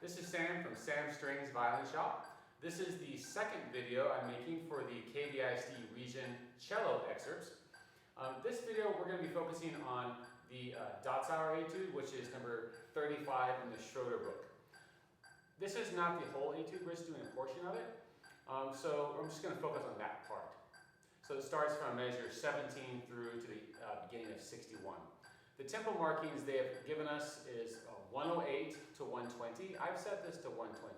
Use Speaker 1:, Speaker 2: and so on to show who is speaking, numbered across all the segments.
Speaker 1: This is Sam from Sam Strings Violin Shop. This is the second video I'm making for the Katy Region cello excerpts. This video we're going to be focusing on the Dotzauer Etude, which is number 35 in the Schroeder book. This is not the whole etude, we're just doing a portion of it. So I'm just going to focus on that part. So it starts from measure 17 through to the beginning of 61. The tempo markings they have given us is 108 to 120. I've set this to 120.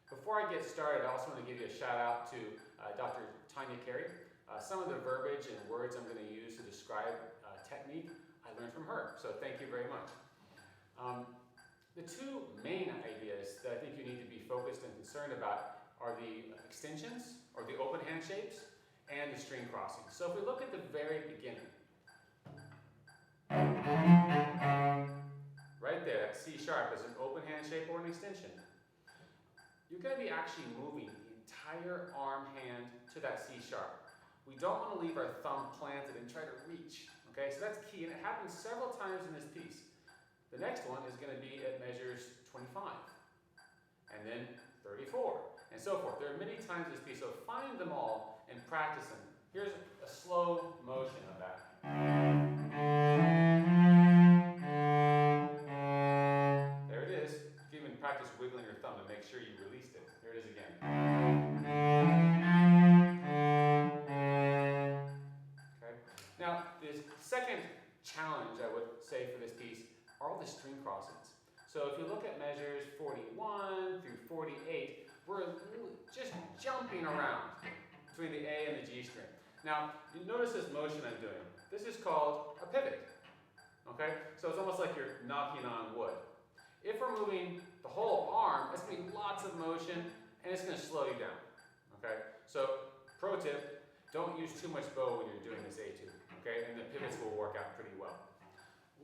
Speaker 1: Before I get started, I also want to give you a shout out to Dr. Katy. Some of the verbiage and words I'm going to use to describe technique I learned from her, so thank you very much. The two main ideas that I think you need to be focused and concerned about are the extensions, or the open hand shapes, and the string crossings. So if we look at the very beginning, right there, that C sharp is an open hand shape or an extension. You're going to be actually moving the entire arm hand to that C sharp. We don't want to leave our thumb planted and try to reach. Okay, so that's key, and it happens several times in this piece. The next one is going to be at measures 25, and then 34, and so forth. There are many times in this piece, so find them all and practice them. Here's a slow motion of that. There it is. You can even practice wiggling your thumb to make sure you released it. Here it is again. Okay. Now, the second challenge I would say for this piece are all the string crossings. So if you look at measures 41 through 48, we're just jumping around between the A and the G string. Now, you notice this motion I'm doing. This is called a pivot. Okay? So it's almost like you're knocking on wood. If we're moving the whole arm, it's going to be lots of motion, and it's going to slow you down. Okay? So, pro tip, don't use too much bow when you're doing this etude. Okay? And the pivots will work out pretty well.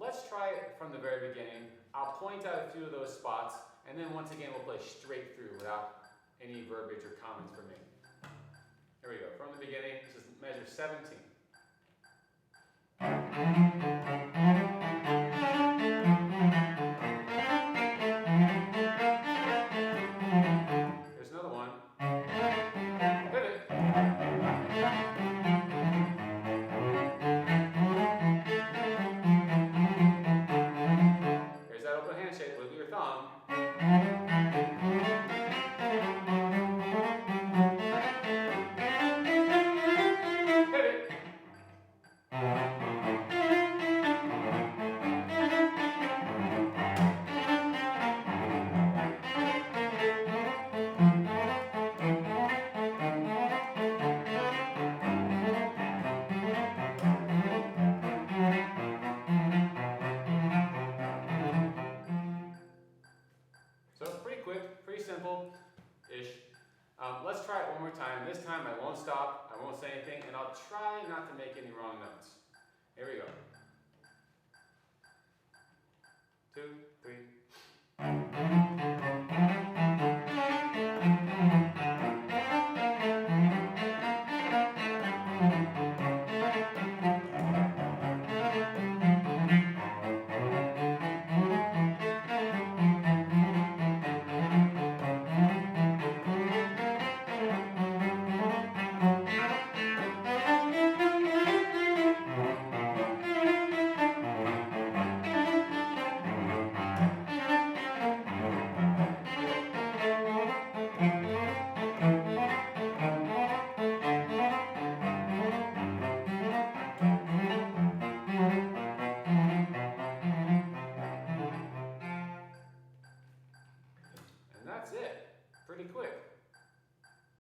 Speaker 1: Let's try it from the very beginning. I'll point out a few of those spots, and then once again, we'll play straight through without any verbiage or comments from me. Here we go. From the beginning, this is measure 17. Here's another one. Pivot. Here's that open hand shape. Wiggle your thumb. Let's try it one more time. This time I won't stop, I won't say anything, and I'll try not to make any wrong notes. Here we go. 2, 3. That's it. Pretty quick.